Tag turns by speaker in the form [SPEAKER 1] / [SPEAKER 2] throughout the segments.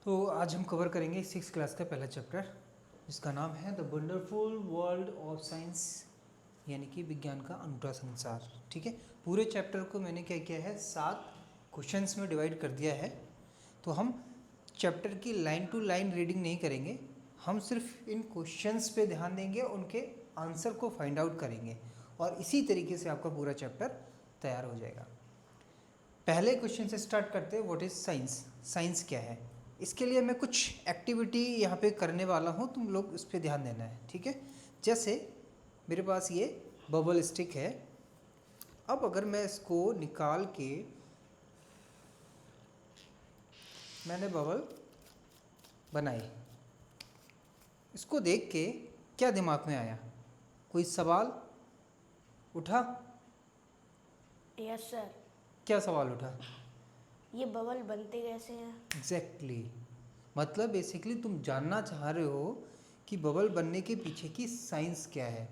[SPEAKER 1] तो आज हम कवर करेंगे 6th क्लास का पहला चैप्टर जिसका नाम है the wonderful world of science, यानी कि विज्ञान का अनूठा संसार। ठीक है, पूरे चैप्टर को मैंने क्या किया है 7 क्वेश्चंस में डिवाइड कर दिया है। तो हम चैप्टर की लाइन टू लाइन रीडिंग नहीं करेंगे, हम सिर्फ इन क्वेश्चंस पे ध्यान देंगे, उनके आंसर को फाइंड आउट करेंगे और इसी तरीके से आपका पूरा चैप्टर तैयार हो जाएगा। पहले क्वेश्चन से स्टार्ट करते हैं, व्हाट इज़ साइंस। साइंस क्या है? इसके लिए मैं कुछ एक्टिविटी यहाँ पे करने वाला हूँ, तुम लोग इस पर ध्यान देना है। ठीक है, जैसे मेरे पास ये बबल स्टिक है। अब अगर मैं इसको निकाल के मैंने बबल बनाई, इसको देख के क्या दिमाग में आया? कोई सवाल उठा?
[SPEAKER 2] Yes sir.
[SPEAKER 1] क्या सवाल उठा?
[SPEAKER 2] ये बबल बनते कैसे हैं?
[SPEAKER 1] एग्जैक्टली मतलब बेसिकली तुम जानना चाह रहे हो कि बबल बनने के पीछे की साइंस क्या है।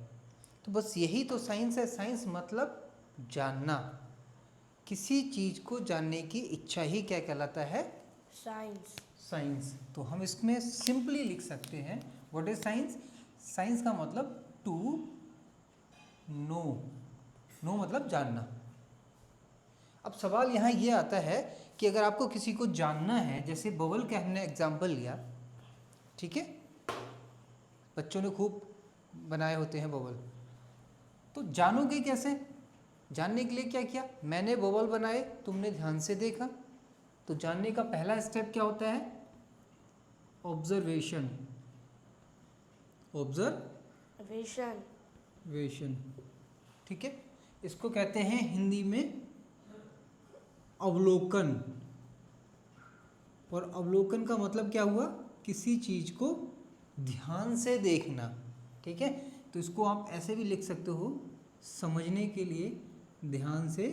[SPEAKER 1] तो बस यही तो साइंस है। साइंस मतलब जानना, किसी चीज़ को जानने की इच्छा ही क्या कहलाता है?
[SPEAKER 2] साइंस।
[SPEAKER 1] साइंस। तो हम इसमें सिंपली लिख सकते हैं व्हाट इज साइंस। साइंस का मतलब टू नो, नो मतलब जानना। अब सवाल यहाँ ये आता है कि अगर आपको किसी को जानना है, जैसे बबल का हमने एग्जाम्पल लिया, ठीक है, बच्चों ने खूब बनाए होते हैं बबल, तो जानोगे कैसे? जानने के लिए क्या किया? मैंने बबल बनाए, तुमने ध्यान से देखा। तो जानने का पहला स्टेप क्या होता है? ऑब्जर्वेशन। ऑब्जर्वेशन, ठीक है, इसको कहते हैं हिंदी में अवलोकन। और अवलोकन का मतलब क्या हुआ? किसी चीज को ध्यान से देखना। ठीक है, तो इसको आप ऐसे भी लिख सकते हो, समझने के लिए ध्यान से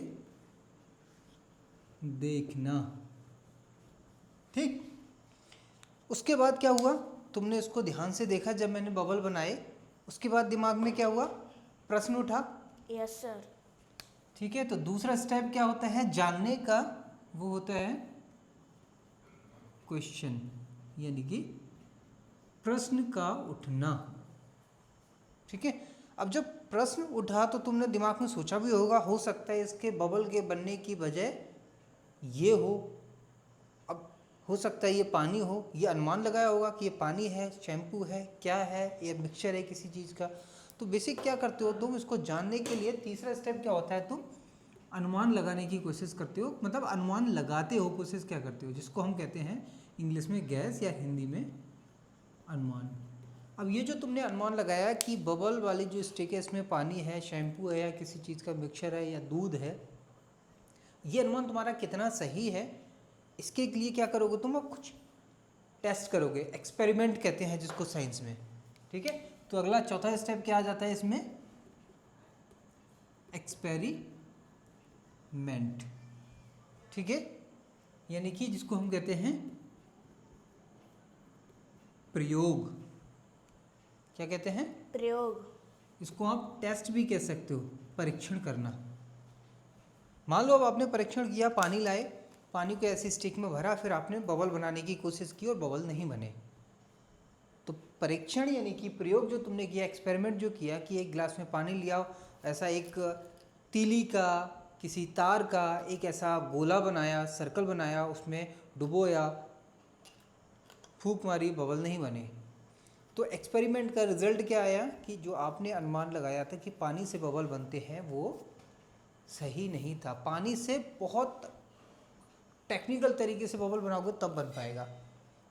[SPEAKER 1] देखना। ठीक, उसके बाद क्या हुआ? तुमने इसको ध्यान से देखा जब मैंने बबल बनाए, उसके बाद दिमाग में क्या हुआ? प्रश्न उठा।
[SPEAKER 2] Yes sir.
[SPEAKER 1] ठीक है, तो दूसरा स्टेप क्या होता है जानने का? वो होता है क्वेश्चन, यानी कि प्रश्न का उठना। ठीक है, अब जब प्रश्न उठा तो तुमने दिमाग में सोचा भी होगा, हो सकता है इसके बबल के बनने की वजह ये हो, अब हो सकता है ये पानी हो, ये अनुमान लगाया होगा कि ये पानी है, शैम्पू है, क्या है, ये मिक्सचर है किसी चीज़ का। तो बेसिक क्या करते हो तुम इसको जानने के लिए? तीसरा स्टेप क्या होता है? तुम अनुमान लगाने की कोशिश करते हो, मतलब अनुमान लगाते हो, कोशिश क्या करते हो, जिसको हम कहते हैं इंग्लिश में गैस या हिंदी में अनुमान। अब ये जो तुमने अनुमान लगाया कि बबल वाली जो स्टिक है इसमें पानी है, शैम्पू है, या किसी चीज़ का मिक्सचर है, या दूध है, ये अनुमान तुम्हारा कितना सही है, इसके लिए क्या करोगे तुम? अब कुछ टेस्ट करोगे, एक्सपेरिमेंट कहते हैं जिसको साइंस में। ठीक है, तो अगला चौथा स्टेप क्या आ जाता है इसमें? एक्सपेरिमेंट। ठीक है, यानी कि जिसको हम कहते हैं प्रयोग। क्या कहते हैं?
[SPEAKER 2] प्रयोग।
[SPEAKER 1] इसको आप टेस्ट भी कह सकते हो, परीक्षण करना। मान लो अब आपने परीक्षण किया, पानी लाए, पानी को ऐसी स्टिक में भरा, फिर आपने बबल बनाने की कोशिश की और बबल नहीं बने। तो परीक्षण यानी कि प्रयोग जो तुमने किया, एक्सपेरिमेंट जो किया कि एक गिलास में पानी लिया, ऐसा एक तीली का, किसी तार का एक ऐसा गोला बनाया, सर्कल बनाया, उसमें डुबोया, फूंक मारी, बबल नहीं बने। तो एक्सपेरिमेंट का रिजल्ट क्या आया कि जो आपने अनुमान लगाया था कि पानी से बबल बनते हैं वो सही नहीं था। पानी से बहुत टेक्निकल तरीके से बबल बनाओगे तब बन पाएगा।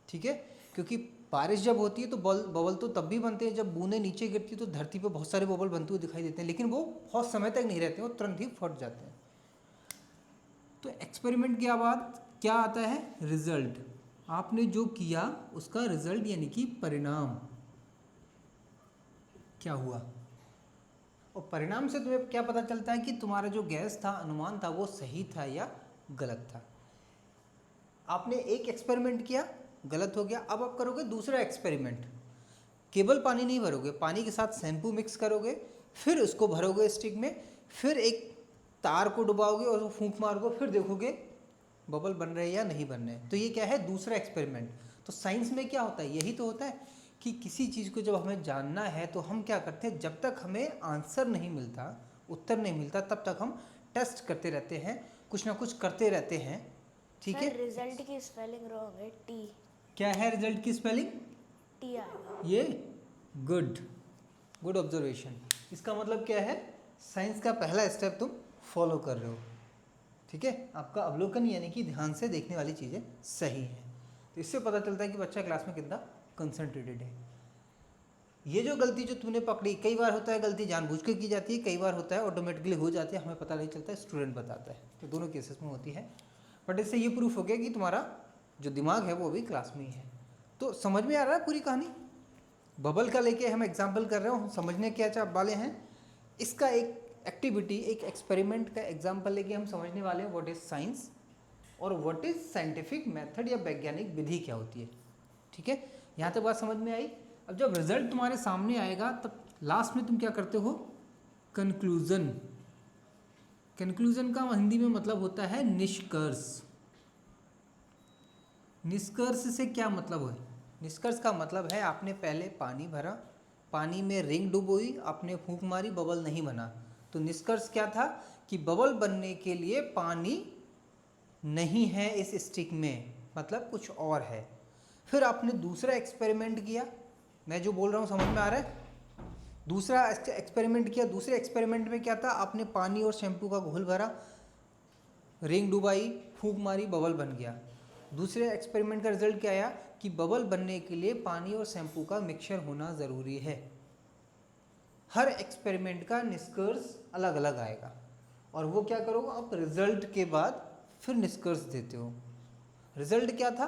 [SPEAKER 1] ठीक है, क्योंकि बारिश जब होती है तो बबल तो तब भी बनते हैं जब बूंदें नीचे गिरती है, तो धरती पे बहुत सारे बबल बनते हुए दिखाई देते हैं, लेकिन वो बहुत समय तक नहीं रहते हैं, वो तुरंत ही फट जाते हैं। तो एक्सपेरिमेंट के बाद क्या आता है? रिजल्ट। आपने जो किया उसका रिजल्ट यानी कि परिणाम क्या हुआ, और परिणाम से तुम्हें क्या पता चलता है कि तुम्हारा जो गैस था, अनुमान था, वो सही था या गलत था। आपने एक एक्सपेरिमेंट किया, गलत हो गया, अब आप करोगे दूसरा एक्सपेरिमेंट। केवल पानी नहीं भरोगे, पानी के साथ शैम्पू मिक्स करोगे, फिर उसको भरोगे स्टिक में, फिर एक तार को डुबाओगे और फूंक मारोगे, फिर देखोगे बबल बन रहे या नहीं बन रहे। तो ये क्या है? दूसरा एक्सपेरिमेंट। तो साइंस में क्या होता है, यही तो होता है कि किसी चीज़ को जब हमें जानना है तो हम क्या करते हैं, जब तक हमें आंसर नहीं मिलता, उत्तर नहीं मिलता, तब तक हम टेस्ट करते रहते हैं, कुछ ना कुछ करते रहते हैं। ठीक है,
[SPEAKER 2] सर रिजल्ट की स्पेलिंग रॉन्ग है, टी
[SPEAKER 1] क्या है रिजल्ट की स्पेलिंग?
[SPEAKER 2] टी आएगा।
[SPEAKER 1] ये गुड ऑब्जर्वेशन। इसका मतलब क्या है, साइंस का पहला स्टेप तुम फॉलो कर रहे हो। ठीक है, आपका अवलोकन यानी कि ध्यान से देखने वाली चीज़ें सही हैं। तो इससे पता चलता है कि बच्चा क्लास में कितना कंसंट्रेटेड है। ये जो गलती जो तूने पकड़ी, कई बार होता है गलती जानबूझ के की जाती है, कई बार होता है ऑटोमेटिकली हो जाती है, हमें पता नहीं चलता है, स्टूडेंट बताता है। तो दोनों केसेस में होती है, बट इससे ये प्रूफ हो गया कि तुम्हारा जो दिमाग है वो भी क्लास में ही है। तो समझ में आ रहा है पूरी कहानी? बबल का लेके हम एग्जाम्पल कर रहे हो, हम समझने क्या चाह वाले हैं, इसका एक एक्टिविटी, एक एक्सपेरिमेंट का एग्जाम्पल लेके हम समझने वाले हैं व्हाट इज साइंस और व्हाट इज साइंटिफिक मेथड या वैज्ञानिक विधि क्या होती है। ठीक है, यहाँ तक बात समझ में आई। अब जब रिजल्ट तुम्हारे सामने आएगा तब लास्ट में तुम क्या करते हो, कंक्लूजन। कंक्लूजन का हिंदी में मतलब होता है निष्कर्ष। निष्कर्ष से क्या मतलब है? निष्कर्ष का मतलब है आपने पहले पानी भरा, पानी में रिंग डुबोई, आपने फूंक मारी, बबल नहीं बना। तो निष्कर्ष क्या था कि बबल बनने के लिए पानी नहीं है इस स्टिक में, मतलब कुछ और है। फिर आपने दूसरा एक्सपेरिमेंट किया, मैं जो बोल रहा हूँ समझ में आ रहा है? दूसरा एक्सपेरिमेंट किया, दूसरे एक्सपेरिमेंट में क्या था, आपने पानी और शैम्पू का घोल भरा, रिंग डुबाई, फूंक मारी, बबल बन गया। दूसरे एक्सपेरिमेंट का रिजल्ट क्या आया कि बबल बनने के लिए पानी और शैम्पू का मिक्सचर होना ज़रूरी है। हर एक्सपेरिमेंट का निष्कर्ष अलग अलग आएगा और वो क्या करोगे आप, रिजल्ट के बाद फिर निष्कर्ष देते हो। रिजल्ट क्या था,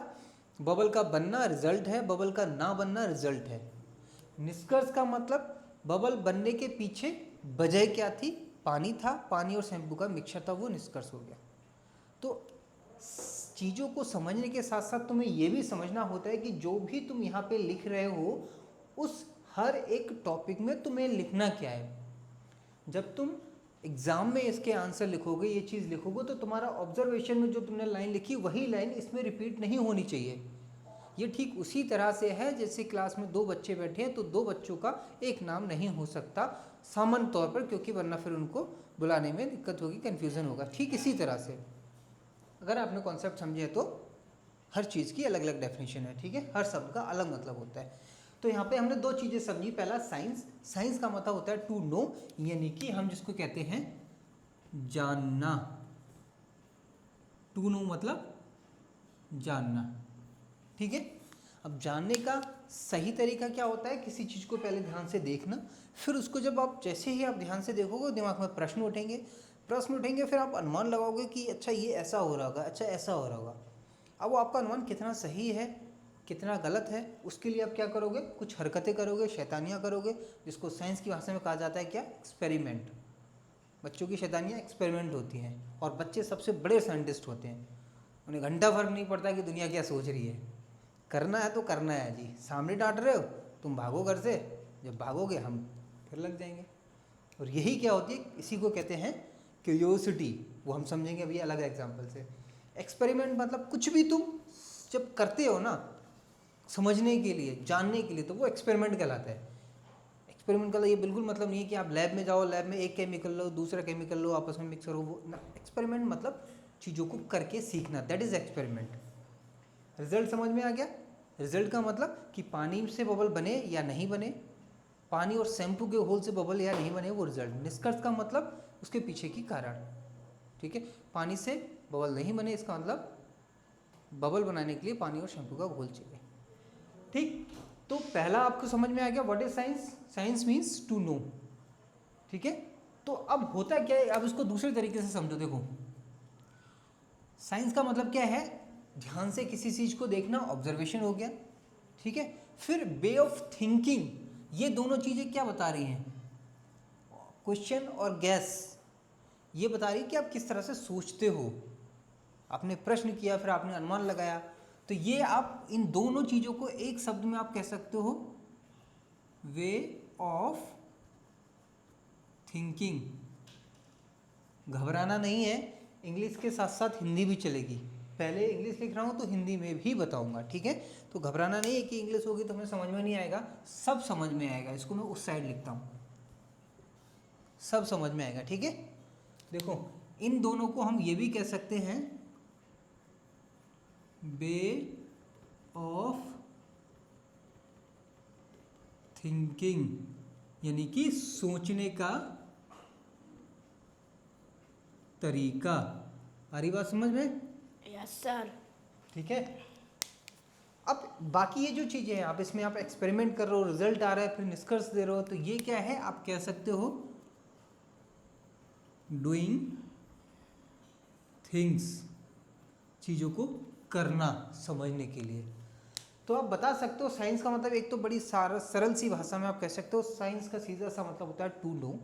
[SPEAKER 1] बबल का बनना रिजल्ट है, बबल का ना बनना रिजल्ट है। निष्कर्ष का मतलब बबल बनने के पीछे वजह क्या थी, पानी था, पानी और शैम्पू का मिक्सचर था, वो निष्कर्ष हो गया। तो चीज़ों को समझने के साथ साथ तुम्हें ये भी समझना होता है कि जो भी तुम यहाँ पे लिख रहे हो उस हर एक टॉपिक में तुम्हें लिखना क्या है। जब तुम एग्ज़ाम में इसके आंसर लिखोगे, ये चीज़ लिखोगे, तो तुम्हारा ऑब्जर्वेशन में जो तुमने लाइन लिखी वही लाइन इसमें रिपीट नहीं होनी चाहिए। ये ठीक उसी तरह से है जैसे क्लास में दो बच्चे बैठे हैं तो दो बच्चों का एक नाम नहीं हो सकता सामान्य तौर पर, क्योंकि वरना फिर उनको बुलाने में दिक्कत होगी, कन्फ्यूज़न होगा। ठीक इसी तरह से अगर आपने कॉन्सेप्ट समझे तो हर चीज़ की अलग अलग डेफिनेशन है। ठीक है, हर शब्द का अलग मतलब होता है। तो यहाँ पे हमने दो चीज़ें समझी। पहला साइंस, साइंस का मतलब होता है टू नो, यानी कि हम जिसको कहते हैं जानना। टू नो मतलब जानना। ठीक है, अब जानने का सही तरीका क्या होता है, किसी चीज़ को पहले ध्यान से देखना, फिर उसको जब आप जैसे ही आप ध्यान से देखोगे दिमाग में प्रश्न उठेंगे, फिर आप अनुमान लगाओगे कि अच्छा ये ऐसा हो रहा होगा, अच्छा ऐसा हो रहा होगा। अब वो आपका अनुमान कितना सही है कितना गलत है, उसके लिए आप क्या करोगे, कुछ हरकतें करोगे, शैतानियाँ करोगे, जिसको साइंस की भाषा में कहा जाता है क्या, एक्सपेरिमेंट। बच्चों की शैतानियाँ एक्सपेरिमेंट होती हैं और बच्चे सबसे बड़े साइंटिस्ट होते हैं। उन्हें घंटा फर्क नहीं पड़ता कि दुनिया क्या सोच रही है, करना है तो करना है जी। सामने डांट रहे हो, तुम भागो घर से, जब भागोगे हम फिर लग जाएंगे। और यही क्या होती है, इसी को कहते हैं क्यूरियोसिटी। वो हम समझेंगे अभी अलग एग्जाम्पल से। एक्सपेरिमेंट मतलब कुछ भी तुम जब करते हो ना समझने के लिए, जानने के लिए, तो वो एक्सपेरिमेंट कहलाता है। एक्सपेरिमेंट का ये बिल्कुल मतलब नहीं है कि आप लैब में जाओ, लैब में एक केमिकल लो, दूसरा केमिकल लो, आपस में मिक्सर हो, वो ना। एक्सपेरिमेंट मतलब चीज़ों को करके सीखना, दैट इज़ एक्सपेरिमेंट। रिजल्ट समझ में आ गया? रिजल्ट का मतलब कि पानी से बबल बने या नहीं बने, पानी और शैम्पू के होल से बबल या नहीं बने, वो रिजल्ट। निष्कर्ष का मतलब उसके पीछे की कारण। ठीक है, पानी से बबल नहीं बने, इसका मतलब बबल बनाने के लिए पानी और शैम्पू का घोल चाहिए। ठीक, तो पहला आपको समझ में आ गया what is science. Science means to know. ठीक है, तो अब होता क्या है, अब इसको दूसरे तरीके से समझो। देखो, साइंस का मतलब क्या है, ध्यान से किसी चीज़ को देखना, ऑब्जर्वेशन हो गया। ठीक है, फिर वे ऑफ थिंकिंग, ये दोनों चीज़ें क्या बता रही हैं, क्वेश्चन और गैस, ये बता रही है कि आप किस तरह से सोचते हो। आपने प्रश्न किया, फिर आपने अनुमान लगाया, तो ये आप इन दोनों चीज़ों को एक शब्द में आप कह सकते हो, वे ऑफ थिंकिंग। घबराना नहीं है, इंग्लिश के साथ साथ हिंदी भी चलेगी। पहले इंग्लिश लिख रहा हूँ तो हिंदी में भी बताऊंगा, ठीक है। तो घबराना नहीं है कि इंग्लिश होगी तो हमें समझ में नहीं आएगा, सब समझ में आएगा। इसको मैं उस साइड लिखता हूँ, सब समझ में आएगा, ठीक है। देखो इन दोनों को हम ये भी कह सकते हैं वे ऑफ थिंकिंग, यानी कि सोचने का तरीका। आ रही बात समझ में?
[SPEAKER 2] Yes sir.
[SPEAKER 1] ठीक है। अब बाकी ये जो चीज़ें हैं, आप इसमें आप एक्सपेरिमेंट कर रहे हो, रिजल्ट आ रहा है, फिर निष्कर्ष दे रहे हो, तो ये क्या है? आप कह सकते हो डूइंग थिंग्स, चीज़ों को करना समझने के लिए। तो आप बता सकते हो साइंस का मतलब, एक तो बड़ी सरल सी भाषा में आप कह सकते हो साइंस का सीधा सा मतलब होता है टू नो,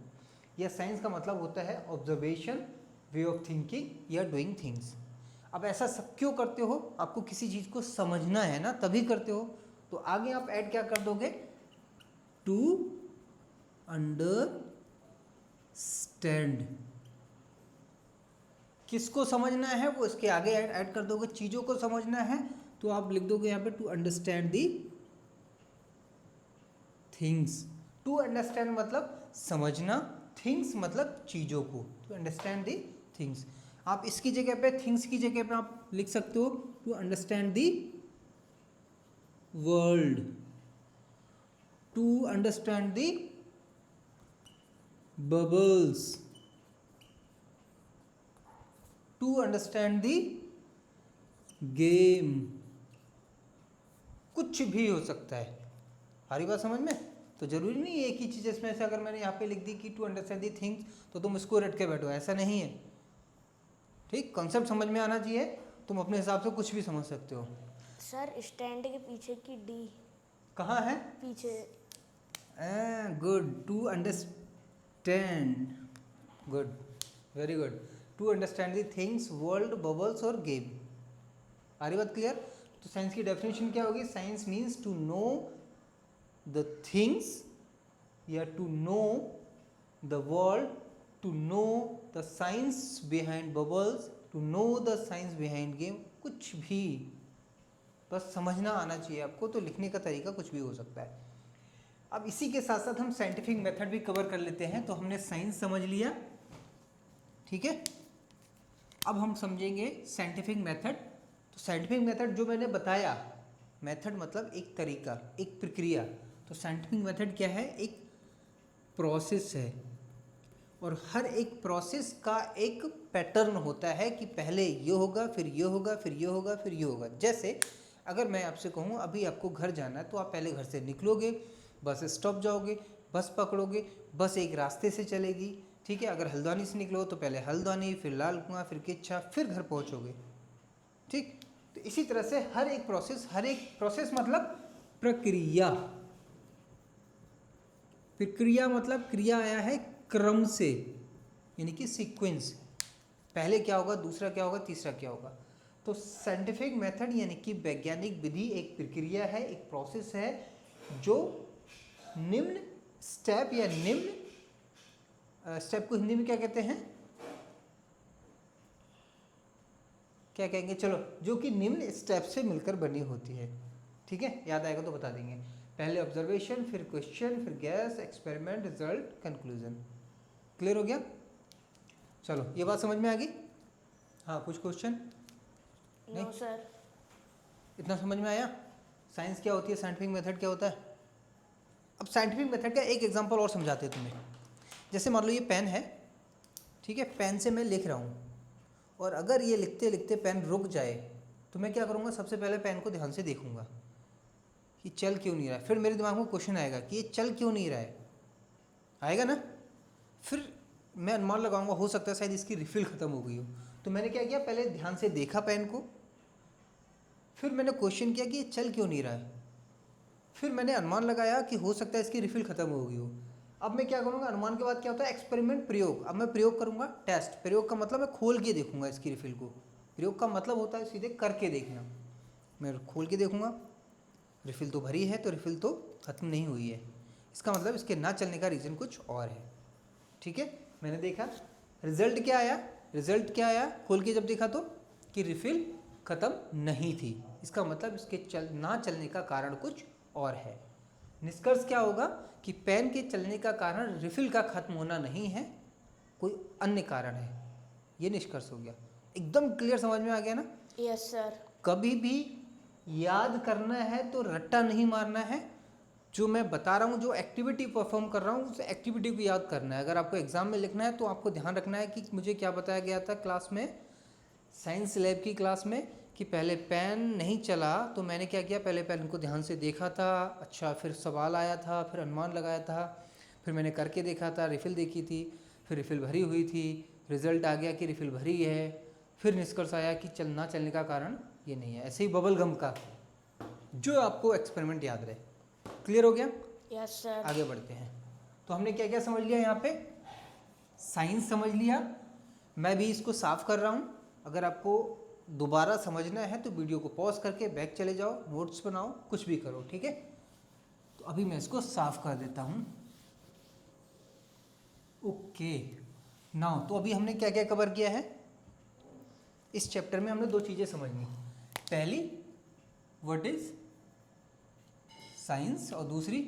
[SPEAKER 1] या साइंस का मतलब होता है ऑब्जर्वेशन, वे ऑफ थिंकिंग या डूइंग थिंग्स। अब ऐसा सब क्यों करते हो? आपको किसी चीज़ को समझना है ना, तभी करते हो। तो आगे आप ऐड क्या कर दोगे? To understand. किसको समझना है वो इसके आगे ऐड कर दोगे। चीज़ों को समझना है तो आप लिख दोगे यहाँ पे to understand the things. To understand मतलब समझना, थिंग्स मतलब चीज़ों को, टू अंडरस्टैंड दी थिंग्स। आप इसकी जगह पे, थिंग्स की जगह पे आप लिख सकते हो to understand the world, to understand the bubbles, to understand the game. कुछ भी हो सकता है। हमारी बात समझ में? तो जरूरी नहीं है एक ही चीज़। इसमें से अगर मैंने यहाँ पे लिख दी कि टू अंडरस्टैंड दी थिंग्स, तो तुम इसको रट के बैठो, ऐसा नहीं है, ठीक। कॉन्सेप्ट समझ में आना चाहिए, तुम अपने हिसाब से कुछ भी समझ सकते हो।
[SPEAKER 2] सर स्टैंड के पीछे की डी
[SPEAKER 1] कहाँ है?
[SPEAKER 2] पीछे।
[SPEAKER 1] Good, to understand, good, very good. To understand the things, world, bubbles और गेम। आ रही बात क्लियर? तो साइंस की डेफिनेशन क्या होगी? Science means to know the things या to know the world, to know the science behind bubbles, to know the science behind game. कुछ भी, बस समझना आना चाहिए आपको। तो लिखने का तरीका कुछ भी हो सकता है। अब इसी के साथ साथ हम साइंटिफिक मेथड भी कवर कर लेते हैं। तो हमने साइंस समझ लिया, ठीक है। अब हम समझेंगे साइंटिफिक मेथड। तो साइंटिफिक मेथड जो मैंने बताया, मेथड मतलब एक तरीका, एक प्रक्रिया। तो साइंटिफिक मेथड क्या है? एक प्रोसेस है, और हर एक प्रोसेस का एक पैटर्न होता है कि पहले ये होगा, फिर ये होगा, फिर ये होगा, फिर ये होगा। जैसे अगर मैं आपसे कहूँ अभी आपको घर जाना है, तो आप पहले घर से निकलोगे, बस स्टॉप जाओगे, बस पकड़ोगे, बस एक रास्ते से चलेगी, ठीक है। अगर हल्द्वानी से निकलो तो पहले हल्द्वानी, फिर लाल कुआं, फिर किच्छा, फिर घर पहुँचोगे, ठीक। तो इसी तरह से हर एक प्रोसेस मतलब प्रक्रिया। प्रक्रिया मतलब क्रिया आया है क्रम से, यानी कि सीक्वेंस। पहले क्या होगा, दूसरा क्या होगा, तीसरा क्या होगा। तो साइंटिफिक मेथड यानी कि वैज्ञानिक विधि एक प्रक्रिया है, एक प्रोसेस है, जो निम्न स्टेप या निम्न स्टेप को हिंदी में क्या कहते हैं? क्या कहेंगे? चलो, जो कि निम्न स्टेप से मिलकर बनी होती है, ठीक है। याद आएगा तो बता देंगे। पहले ऑब्जर्वेशन, फिर क्वेश्चन, फिर gas, experiment, result, conclusion. Clear हो गया? चलो, ये बात समझ में आ गई? हाँ, कुछ क्वेश्चन?
[SPEAKER 2] No sir.
[SPEAKER 1] इतना समझ में आया? साइंस क्या होती है, साइंटिफिक मेथड क्या होता है? अब साइंटिफिक मेथड का एक एग्जांपल और समझाते हैं तुम्हें। जैसे मान लो ये पेन है, ठीक है। पेन से मैं लिख रहा हूँ, और अगर ये लिखते लिखते पेन रुक जाए तो मैं क्या करूँगा? सबसे पहले पेन को ध्यान से देखूंगा कि चल क्यों नहीं रहा है। फिर मेरे दिमाग में क्वेश्चन आएगा कि ये चल क्यों नहीं रहा है, आएगा ना। फिर मैं अनुमान लगाऊंगा, हो सकता है शायद इसकी रिफिल ख़त्म हो गई हो। तो मैंने क्या किया? पहले ध्यान से देखा पेन को, फिर मैंने क्वेश्चन किया कि ये चल क्यों नहीं रहा है, फिर मैंने अनुमान लगाया कि हो सकता है इसकी रिफिल ख़त्म हो गई हो। अब मैं क्या करूँगा? अनुमान के बाद क्या होता है? एक्सपेरिमेंट, प्रयोग। अब मैं प्रयोग करूँगा, टेस्ट। प्रयोग का मतलब मैं खोल के देखूंगा इसकी रिफिल को। प्रयोग का मतलब होता है सीधे करके देखना। मैं खोल के देखूंगा, रिफिल तो भरी है, तो रिफिल तो ख़त्म नहीं हुई है, इसका मतलब इसके ना चलने का रीज़न कुछ और है, ठीक है। मैंने देखा, रिजल्ट क्या आया? रिजल्ट क्या आया खोल के जब देखा तो? कि रिफिल खत्म नहीं थी। इसका मतलब इसके ना चलने का कारण कुछ और है। निष्कर्ष क्या होगा कि पेन के चलने का कारण रिफिल का खत्म होना नहीं है, कोई अन्य कारण है। ये निष्कर्ष हो गया। एकदम क्लियर समझ में आ गया ना?
[SPEAKER 2] Yes sir.
[SPEAKER 1] कभी भी याद करना है तो रट्टा नहीं मारना है। जो मैं बता रहा हूँ, जो एक्टिविटी परफॉर्म कर रहा हूँ, उस एक्टिविटी को याद करना है। अगर आपको एग्जाम में लिखना है तो आपको ध्यान रखना है कि मुझे क्या बताया गया था क्लास में, साइंस लैब की क्लास में, कि पहले पेन नहीं चला तो मैंने क्या किया, पहले पेन को ध्यान से देखा था, अच्छा फिर सवाल आया था, फिर अनुमान लगाया था, फिर मैंने करके देखा था, रिफ़िल देखी थी, फिर रिफ़िल भरी हुई थी, रिजल्ट आ गया कि रिफ़िल भरी है, फिर निष्कर्ष आया कि ना चलने का कारण ये नहीं है। ऐसे ही बबल गम का जो आपको एक्सपेरिमेंट याद रहे। क्लियर हो गया?
[SPEAKER 2] Yes sir.
[SPEAKER 1] आगे बढ़ते हैं। तो हमने क्या क्या समझ लिया यहाँ पे? साइंस समझ लिया। मैं भी इसको साफ कर रहा हूँ। अगर आपको दोबारा समझना है तो वीडियो को पॉज करके बैक चले जाओ, नोट्स बनाओ, कुछ भी करो, ठीक है? तो अभी मैं इसको साफ कर देता हूँ। ओके नाउ, तो अभी हमने क्या क्या कवर किया है इस चैप्टर में? हमने दो चीज़ें समझनी। पहली व्हाट इज साइंस और दूसरी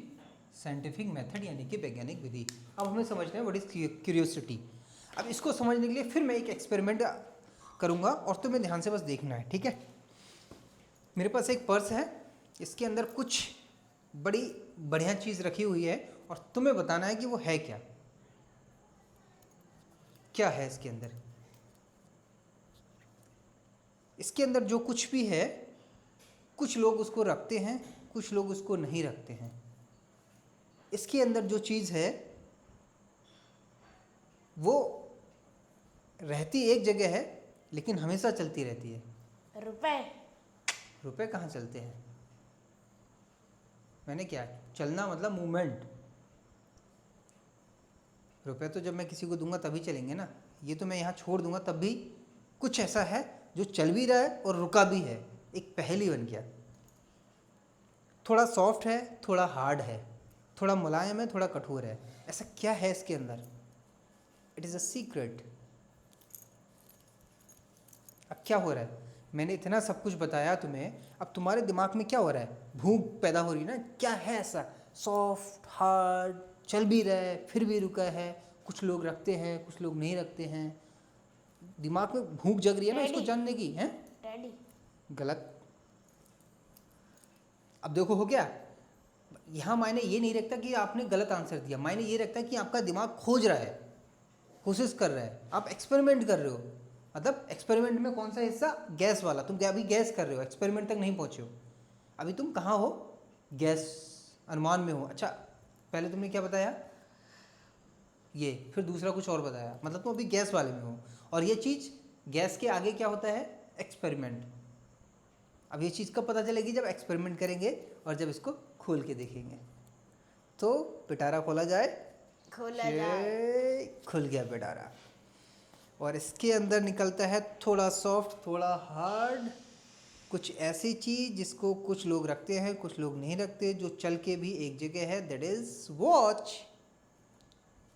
[SPEAKER 1] साइंटिफिक मेथड यानी कि वैज्ञानिक विधि। अब हमें समझना है व्हाट इज क्यूरियोसिटी। अब इसको समझने के लिए फिर मैं एक एक्सपेरिमेंट करूँगा और तुम्हें ध्यान से बस देखना है, ठीक है? मेरे पास एक पर्स है, इसके अंदर कुछ बड़ी बढ़िया चीज़ रखी हुई है और तुम्हें बताना है कि वो है क्या। क्या है इसके अंदर? इसके अंदर जो कुछ भी है, कुछ लोग उसको रखते हैं, कुछ लोग उसको नहीं रखते हैं। इसके अंदर जो चीज़ है वो रहती एक जगह है लेकिन हमेशा चलती रहती है।
[SPEAKER 2] रुपए।
[SPEAKER 1] रुपए कहाँ चलते हैं? मैंने क्या, चलना मतलब मूवमेंट। रुपए तो जब मैं किसी को दूंगा तभी चलेंगे ना। ये तो मैं यहाँ छोड़ दूंगा तब भी कुछ ऐसा है जो चल भी रहा है और रुका भी है। एक पहेली बन गया। थोड़ा सॉफ्ट है, थोड़ा हार्ड है, थोड़ा मुलायम है, थोड़ा कठोर है। ऐसा क्या है इसके अंदर? It is a secret. अब क्या हो रहा है? मैंने इतना सब कुछ बताया तुम्हें, अब तुम्हारे दिमाग में क्या हो रहा है? भूख पैदा हो रही है ना, क्या है ऐसा सॉफ्ट हार्ड, चल भी रहा है फिर भी रुका है, कुछ लोग रखते हैं कुछ लोग नहीं रखते हैं। दिमाग में भूख जग रही है ना इसको
[SPEAKER 2] Daddy.
[SPEAKER 1] जानने की, है?
[SPEAKER 2] डैडी।
[SPEAKER 1] गलत। अब देखो हो गया। यहाँ मायने ये नहीं रखता कि आपने गलत आंसर दिया, मायने ये रखता है कि आपका दिमाग खोज रहा है, कोशिश कर रहा है, आप एक्सपेरिमेंट कर रहे हो। मतलब एक्सपेरिमेंट में कौन सा हिस्सा? गैस वाला। तुम अभी गैस कर रहे हो, एक्सपेरिमेंट तक नहीं पहुँचे हो। अभी तुम कहाँ हो? गैस अनुमान में हो। अच्छा, पहले तुमने क्या बताया? ये, फिर दूसरा कुछ और बताया, मतलब तुम अभी गैस वाले में हो। और ये चीज़ गैस के आगे क्या होता है? एक्सपेरिमेंट। अब ये चीज़ कब पता चलेगी? जब एक्सपेरिमेंट करेंगे और जब इसको खोल के देखेंगे। तो पिटारा खोला जाए,
[SPEAKER 2] खोला जाए।
[SPEAKER 1] ये खुल गया पिटारा और इसके अंदर निकलता है थोड़ा सॉफ्ट थोड़ा हार्ड, कुछ ऐसी चीज़ जिसको कुछ लोग रखते हैं कुछ लोग नहीं रखते, जो चल के भी एक जगह है, दैट इज वॉच,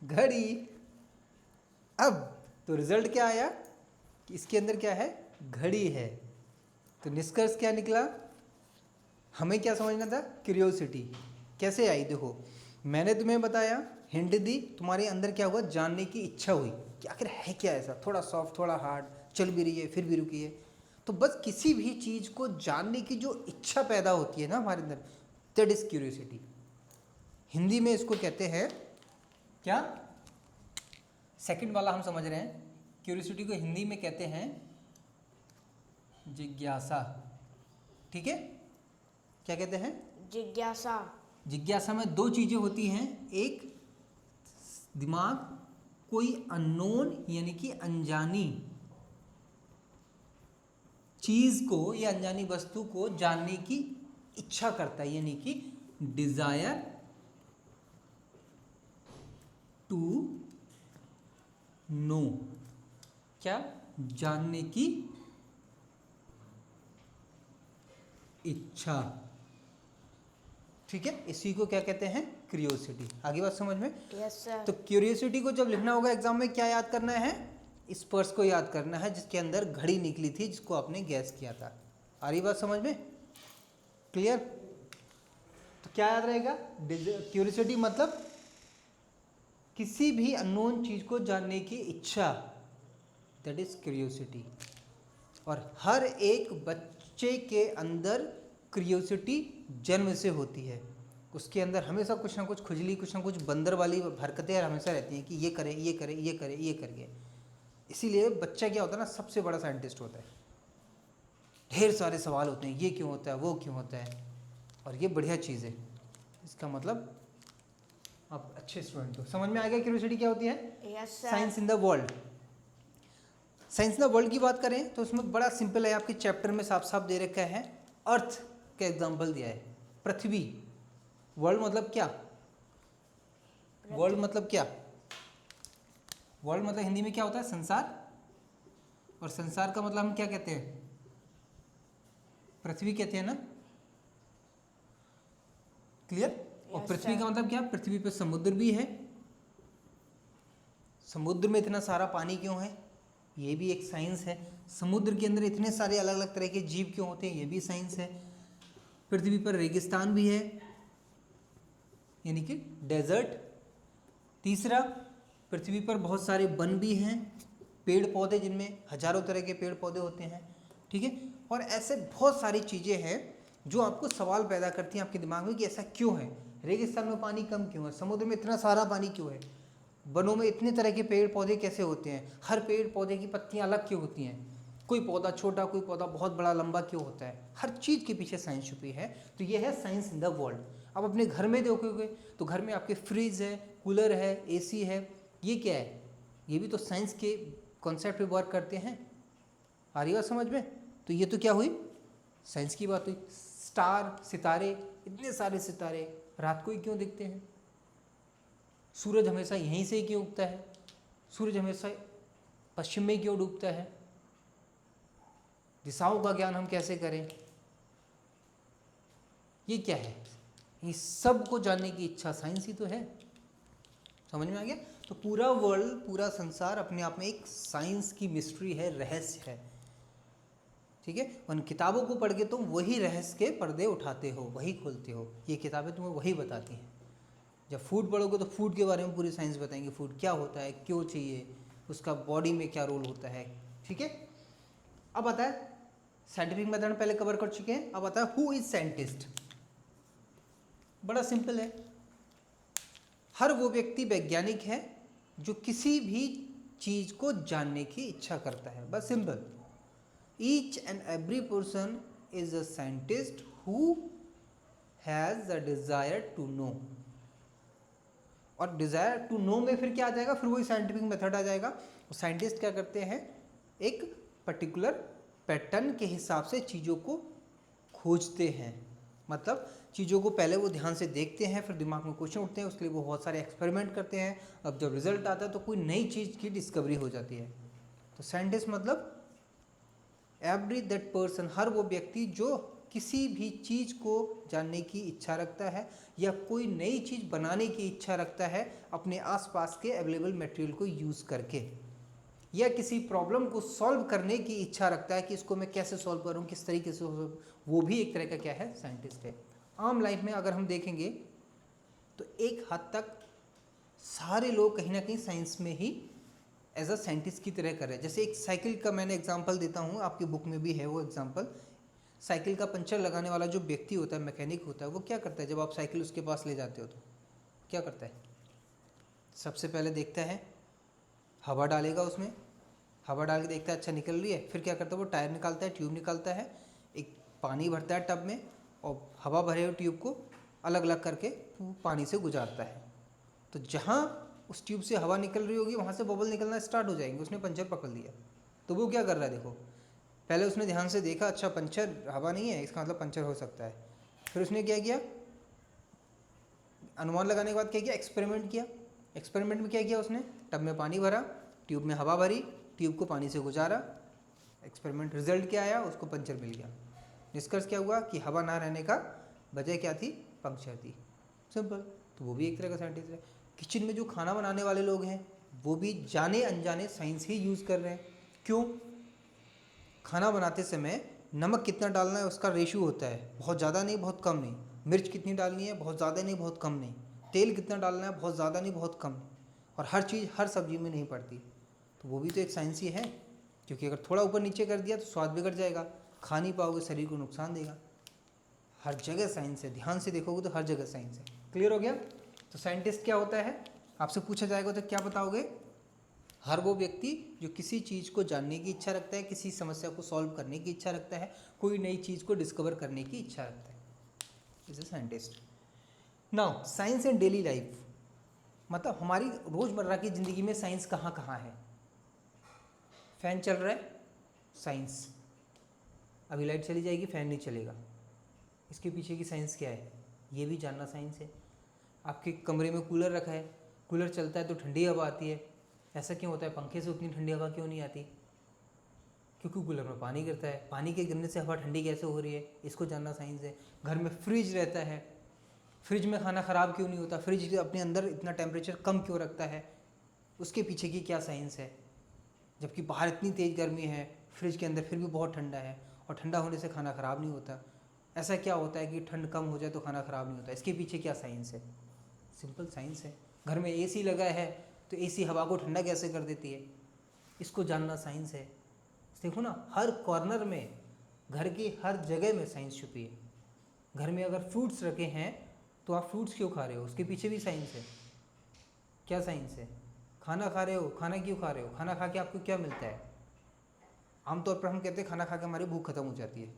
[SPEAKER 1] घड़ी। अब तो रिजल्ट क्या आया कि इसके अंदर क्या है? घड़ी है। तो निष्कर्ष क्या निकला? हमें क्या समझना था? क्यूरियोसिटी। कैसे आई? देखो, मैंने तुम्हें बताया, हिंट दी, तुम्हारे अंदर क्या हुआ? जानने की इच्छा हुई कि आखिर है क्या ऐसा, थोड़ा सॉफ्ट थोड़ा हार्ड, चल भी रही है फिर भी रुकी है। तो बस किसी भी चीज़ को जानने की जो इच्छा पैदा होती है ना हमारे अंदर, दैट इज क्यूरियोसिटी। हिंदी में इसको कहते हैं क्या? सेकंड वाला हम समझ रहे हैं। क्यूरियोसिटी को हिंदी में कहते हैं जिज्ञासा, ठीक है? क्या कहते हैं?
[SPEAKER 2] जिज्ञासा।
[SPEAKER 1] जिज्ञासा में दो चीज़ें होती हैं। एक, दिमाग कोई अननोन यानी कि अनजानी चीज़ को या अनजानी वस्तु को जानने की इच्छा करता है, यानी कि डिजायर टू नो। क्या? जानने की इच्छा, ठीक है? इसी को क्या कहते हैं? क्यूरियोसिटी। आगे बात समझ में?
[SPEAKER 2] Yes sir.
[SPEAKER 1] तो क्यूरियोसिटी को जब लिखना होगा एग्जाम में, क्या याद करना है? इस पर्स को याद करना है जिसके अंदर घड़ी निकली थी जिसको आपने गैस किया था। आ रही बात समझ में? क्लियर? तो क्या याद रहेगा? क्यूरियोसिटी मतलब किसी भी अननोन चीज को जानने की इच्छा, दैट इज क्यूरियोसिटी। और हर एक बच्चे के अंदर क्यूरियोसिटी जन्म से होती है। उसके अंदर हमेशा कुछ ना कुछ खुजली, कुछ ना कुछ बंदर वाली हरकतें हमेशा रहती हैं कि ये करे, ये करे, ये करे, ये करिए। इसीलिए बच्चा क्या होता है ना, सबसे बड़ा साइंटिस्ट होता है। ढेर सारे सवाल होते हैं, ये क्यों होता है, वो क्यों होता है, और ये बढ़िया चीज़ है। इसका मतलब आप अच्छे स्टूडेंट हो। समझ में आ गया क्यूरियोसिटी क्या होती है?
[SPEAKER 2] Yes sir.
[SPEAKER 1] Science in the world. Science in the world की बात करें तो उसमें बड़ा सिंपल है, आपके चैप्टर में साफ साफ दे रखा है। अर्थ का एग्जाम्पल दिया है, पृथ्वी। वर्ल्ड मतलब क्या? वर्ल्ड मतलब क्या? वर्ल्ड मतलब हिंदी में क्या होता है? संसार। और संसार का मतलब हम क्या कहते हैं? पृथ्वी कहते हैं ना। क्लियर? और
[SPEAKER 2] Yes,
[SPEAKER 1] पृथ्वी
[SPEAKER 2] sir.
[SPEAKER 1] का मतलब क्या? पृथ्वी पे समुद्र भी है। समुद्र में इतना सारा पानी क्यों है? ये भी एक साइंस है। समुद्र के अंदर इतने सारे अलग अलग तरह के जीव क्यों होते हैं? ये भी साइंस है। पृथ्वी पर रेगिस्तान भी है, यानी कि डेजर्ट। तीसरा, पृथ्वी पर बहुत सारे वन भी हैं, पेड़ पौधे जिनमें हजारों तरह के पेड़ पौधे होते हैं। ठीक है? और ऐसे बहुत सारी चीज़ें हैं जो आपको सवाल पैदा करती हैं आपके दिमाग में कि ऐसा क्यों है? रेगिस्तान में पानी कम क्यों है? समुद्र में इतना सारा पानी क्यों है? वनों में इतने तरह के पेड़ पौधे कैसे होते हैं? हर पेड़ पौधे की पत्तियां अलग क्यों होती हैं? कोई पौधा छोटा, कोई पौधा बहुत बड़ा लंबा क्यों होता है? हर चीज़ के पीछे साइंस छुपी है। तो ये है साइंस इन द वर्ल्ड। आप अपने घर में देखोगे तो घर में आपके फ्रिज है, कूलर है, एसी है। ये क्या है? ये भी तो साइंस के कॉन्सेप्ट पे वर्क करते हैं। आ रही बात समझ में? तो ये तो क्या हुई? साइंस की बात हुई। स्टार, सितारे, इतने सारे सितारे रात को ही क्यों दिखते हैं? सूरज हमेशा यहीं से क्यों उगता है? सूरज हमेशा पश्चिम में क्यों डूबता है? दिशाओं का ज्ञान हम कैसे करें? ये क्या है? ये सब को जानने की इच्छा साइंस ही तो है। समझ में आ गया? तो पूरा वर्ल्ड, पूरा संसार अपने आप में एक साइंस की मिस्ट्री है, रहस्य है। ठीक है? उन किताबों को पढ़ के तुम वही रहस्य के पर्दे उठाते हो, वही खोलते हो। ये किताबें तुम्हें वही बताती हैं। जब फूड पढ़ोगे तो फूड के बारे में पूरी साइंस बताएंगे। फूड क्या होता है, क्यों चाहिए, उसका बॉडी में क्या रोल होता है। ठीक है? अब आता है साइंटिफिक मेथड, पहले कवर कर चुके हैं। अब आता है हु इज साइंटिस्ट। बड़ा सिंपल है। हर वो व्यक्ति वैज्ञानिक है जो किसी भी चीज को जानने की इच्छा करता है। बस simple. Each and every person is a scientist who has a desire to know. और डिजायर टू नो में फिर क्या आ जाएगा? फिर वही साइंटिफिक मेथड आ जाएगा। साइंटिस्ट क्या करते हैं? एक पर्टिकुलर पैटर्न के हिसाब से चीज़ों को खोजते हैं। मतलब चीज़ों को पहले वो ध्यान से देखते हैं, फिर दिमाग में क्वेश्चन उठते हैं, उसके लिए वो बहुत सारे एक्सपेरिमेंट करते हैं। अब जब रिजल्ट आता है तो कोई नई चीज़ की डिस्कवरी हो जाती है। तो साइंटिस्ट मतलब एवरी दैट पर्सन, हर वो व्यक्ति जो किसी भी चीज़ को जानने की इच्छा रखता है या कोई नई चीज़ बनाने की इच्छा रखता है अपने आसपास के अवेलेबल मटेरियल को यूज़ करके, या किसी प्रॉब्लम को सॉल्व करने की इच्छा रखता है कि इसको मैं कैसे सॉल्व करूं, किस तरीके से, वो भी एक तरह का क्या है? साइंटिस्ट है। आम लाइफ में अगर हम देखेंगे तो एक हद तक सारे लोग कहीं ना कहीं साइंस में ही एज अ साइंटिस्ट की तरह कर रहे हैं। जैसे एक साइकिल का मैंने एग्जांपल देता हूँ, आपकी बुक में भी है वो एग्जांपल। साइकिल का पंचर लगाने वाला जो व्यक्ति होता है, मैकेनिक होता है, वो क्या करता है? जब आप साइकिल उसके पास ले जाते हो तो क्या करता है? सबसे पहले देखता है, हवा डालेगा उसमें, हवा डाल के देखता है अच्छा निकल रही है। फिर क्या करता है? वो टायर निकालता है, ट्यूब निकालता है, एक पानी भरता है टब में और हवा भरे हुए ट्यूब को अलग अलग करके पानी से गुजारता है। तो जहाँ उस ट्यूब से हवा निकल रही होगी वहाँ से बबल निकलना स्टार्ट हो जाएंगे। उसने पंचर पकड़ लिया। तो वो क्या कर रहा है? देखो, पहले उसने ध्यान से देखा, अच्छा पंचर, हवा नहीं है, इसका मतलब पंचर हो सकता है। फिर उसने क्या किया? अनुमान लगाने के बाद क्या किया? एक्सपेरिमेंट किया। एक्सपेरिमेंट में क्या किया उसने? टब में पानी भरा, ट्यूब में हवा भरी, ट्यूब को पानी से गुजारा। एक्सपेरिमेंट रिजल्ट क्या आया? उसको पंचर मिल गया। निष्कर्ष क्या हुआ कि हवा ना रहने का वजह क्या थी? पंक्चर थी। सिंपल। तो वो भी एक तरह का साइंटिस्ट है। किचन में जो खाना बनाने वाले लोग हैं वो भी जाने अनजाने साइंस ही यूज़ कर रहे हैं। क्यों? खाना बनाते समय नमक कितना डालना है उसका रेशियो होता है, बहुत ज़्यादा नहीं बहुत कम नहीं। मिर्च कितनी डालनी है, बहुत ज़्यादा नहीं बहुत कम नहीं। तेल कितना डालना है, बहुत ज़्यादा नहीं बहुत कम नहीं। और हर चीज़ हर सब्जी में नहीं पड़ती, तो वो भी तो एक साइंस ही है। क्योंकि अगर थोड़ा ऊपर नीचे कर दिया तो स्वाद बिगड़ जाएगा, खा नहीं पाओगे, शरीर को नुकसान देगा। हर जगह साइंस है, ध्यान से देखोगे तो हर जगह साइंस है। क्लियर हो गया? तो साइंटिस्ट क्या होता है, आपसे पूछा जाएगा तो क्या बताओगे? हर वो व्यक्ति जो किसी चीज़ को जानने की इच्छा रखता है, किसी समस्या को सॉल्व करने की इच्छा रखता है, कोई नई चीज़ को डिस्कवर करने की इच्छा रखता है, is a scientist. Now science in daily life, मतलब हमारी रोज़मर्रा की ज़िंदगी में साइंस कहाँ कहाँ है। फैन चल रहा है, साइंस। अभी लाइट चली जाएगी, फैन नहीं चलेगा, इसके पीछे की साइंस क्या है, ये भी जानना साइंस है। आपके कमरे में कूलर रखा है, कूलर चलता है तो ठंडी हवा आती है, ऐसा क्यों होता है? पंखे से उतनी ठंडी हवा क्यों नहीं आती? क्योंकि कूलर में पानी गिरता है, पानी के गिरने से हवा ठंडी कैसे हो रही है, इसको जानना साइंस है। घर में फ्रिज रहता है, फ्रिज में खाना ख़राब क्यों नहीं होता, फ्रिज अपने अंदर इतना टेम्परेचर कम क्यों रखता है, उसके पीछे की क्या साइंस है। जबकि बाहर इतनी तेज़ गर्मी है, फ्रिज के अंदर फिर भी बहुत ठंडा है, और ठंडा होने से खाना ख़राब नहीं होता। ऐसा क्या होता है कि ठंड कम हो जाए तो खाना ख़राब नहीं होता, इसके पीछे क्या साइंस है? सिंपल साइंस है। घर में एसी लगा है तो एसी हवा को ठंडा कैसे कर देती है, इसको जानना साइंस है। देखो ना, हर कॉर्नर में, घर की हर जगह में साइंस छुपी है। घर में अगर फ्रूट्स रखे हैं तो आप फ्रूट्स क्यों खा रहे हो, उसके पीछे भी साइंस है। क्या साइंस है? खाना खा रहे हो, खाना क्यों खा रहे हो, खाना खा के आपको क्या मिलता है? आमतौर पर हम कहते हैं खाना खा के हमारी भूख खत्म हो जाती है,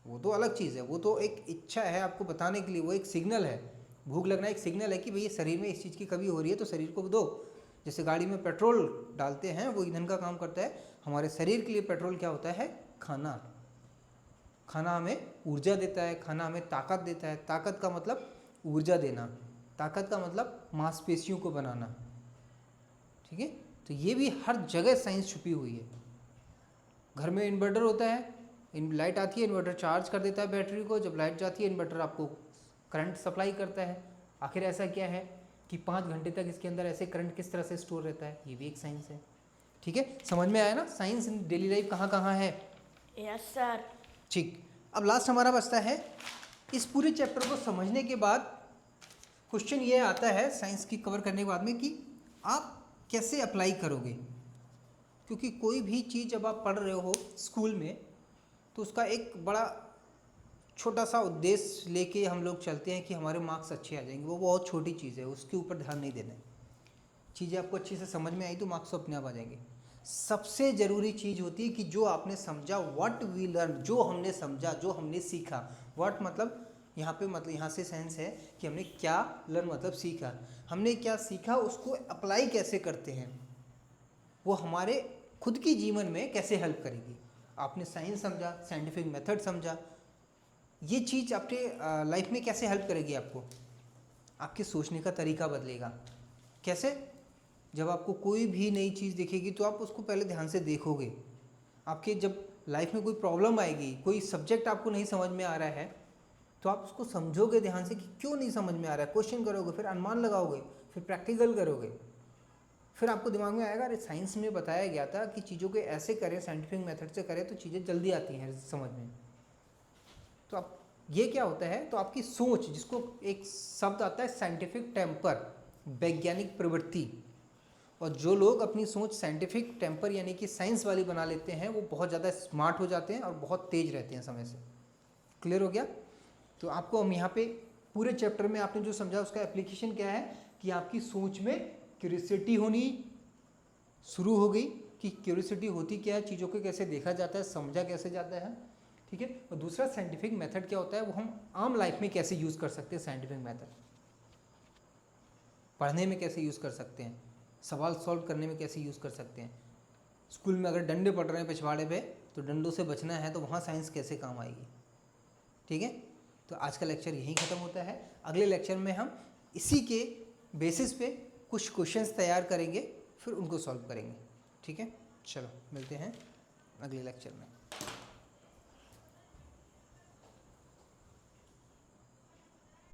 [SPEAKER 1] वो तो अलग चीज़ है, वो तो एक इच्छा है आपको बताने के लिए, वो एक सिग्नल है। भूख लगना एक सिग्नल है कि भई शरीर में इस चीज़ की कमी हो रही है तो शरीर को दो। जैसे गाड़ी में पेट्रोल डालते हैं, वो ईंधन का काम करता है, हमारे शरीर के लिए पेट्रोल क्या होता है? खाना। खाना हमें ऊर्जा देता है, खाना हमें ताकत देता है। ताकत का मतलब ऊर्जा देना, ताकत का मतलब मांसपेशियों को बनाना। ठीक है, तो ये भी हर जगह साइंस छुपी हुई है। घर में इन्वर्टर होता है, लाइट आती है, इन्वर्टर चार्ज कर देता है बैटरी को, जब लाइट जाती है इन्वर्टर आपको करंट सप्लाई करता है। आखिर ऐसा क्या है कि 5 घंटे तक इसके अंदर ऐसे करंट किस तरह से स्टोर रहता है, ये भी एक साइंस है। ठीक है, समझ में आया ना साइंस इन डेली लाइफ कहाँ कहाँ है?
[SPEAKER 2] Yes sir.
[SPEAKER 1] ठीक, अब लास्ट हमारा बचता है, इस पूरे चैप्टर को समझने के बाद क्वेश्चन ये आता है साइंस की कवर करने के बाद में कि आप कैसे अप्लाई करोगे। क्योंकि कोई भी चीज़ जब आप पढ़ रहे हो स्कूल में तो उसका एक बड़ा छोटा सा उद्देश्य लेके हम लोग चलते हैं कि हमारे मार्क्स अच्छे आ जाएंगे, वो बहुत छोटी चीज़ है, उसके ऊपर ध्यान नहीं देना है। चीज़ें आपको अच्छे से समझ में आई तो मार्क्स तो अपने आप आ जाएंगे। सबसे ज़रूरी चीज़ होती है कि जो आपने समझा, व्हाट वी लर्न, जो हमने समझा, जो हमने सीखा। व्हाट मतलब यहाँ पे, मतलब यहाँ से सेंस है कि हमने क्या लर्न मतलब सीखा, हमने क्या सीखा, उसको अप्लाई कैसे करते हैं, वो हमारे खुद की जीवन में कैसे हेल्प करेगी। आपने साइंस समझा, साइंटिफिक मेथड समझा, ये चीज़ आपके लाइफ में कैसे हेल्प करेगी आपको, आपके सोचने का तरीका बदलेगा। कैसे? जब आपको कोई भी नई चीज़ दिखेगी तो आप उसको पहले ध्यान से देखोगे। आपके जब लाइफ में कोई प्रॉब्लम आएगी, कोई सब्जेक्ट आपको नहीं समझ में आ रहा है, तो आप उसको समझोगे ध्यान से कि क्यों नहीं समझ में आ रहा है, क्वेश्चन करोगे, फिर अनुमान लगाओगे, फिर प्रैक्टिकल करोगे, फिर आपको दिमाग में आएगा अरे साइंस में बताया गया था कि चीज़ों को ऐसे करें, साइंटिफिक मेथड से करें तो चीज़ें जल्दी आती हैं समझ में। तो आप ये क्या होता है, तो आपकी सोच, जिसको एक शब्द आता है साइंटिफिक टेम्पर, वैज्ञानिक प्रवृत्ति, और जो लोग अपनी सोच साइंटिफिक टेम्पर यानी कि साइंस वाली बना लेते हैं वो बहुत ज़्यादा स्मार्ट हो जाते हैं और बहुत तेज रहते हैं समय से। क्लियर हो गया? तो आपको हम यहाँ पे पूरे चैप्टर में आपने जो समझा उसका एप्लीकेशन क्या है कि आपकी सोच में क्यूरियोसिटी होनी शुरू हो गई कि क्यूरियोसिटी होती क्या है, चीज़ों को कैसे देखा जाता है, समझा कैसे जाता है। ठीक है, और दूसरा साइंटिफिक मेथड क्या होता है, वो हम आम लाइफ में कैसे यूज़ कर सकते हैं। साइंटिफिक मेथड पढ़ने में कैसे यूज़ कर सकते हैं, सवाल सॉल्व करने में कैसे यूज़ कर सकते हैं। स्कूल में अगर डंडे पड़ रहे हैं पिछवाड़े पे तो डंडों से बचना है, तो वहाँ साइंस कैसे काम आएगी। ठीक है, तो आज का लेक्चर यहीं ख़त्म होता है। अगले लेक्चर में हम इसी के बेसिस पे कुछ क्वेश्चंस तैयार करेंगे, फिर उनको सॉल्व करेंगे। ठीक है, चलो मिलते हैं अगले लेक्चर में।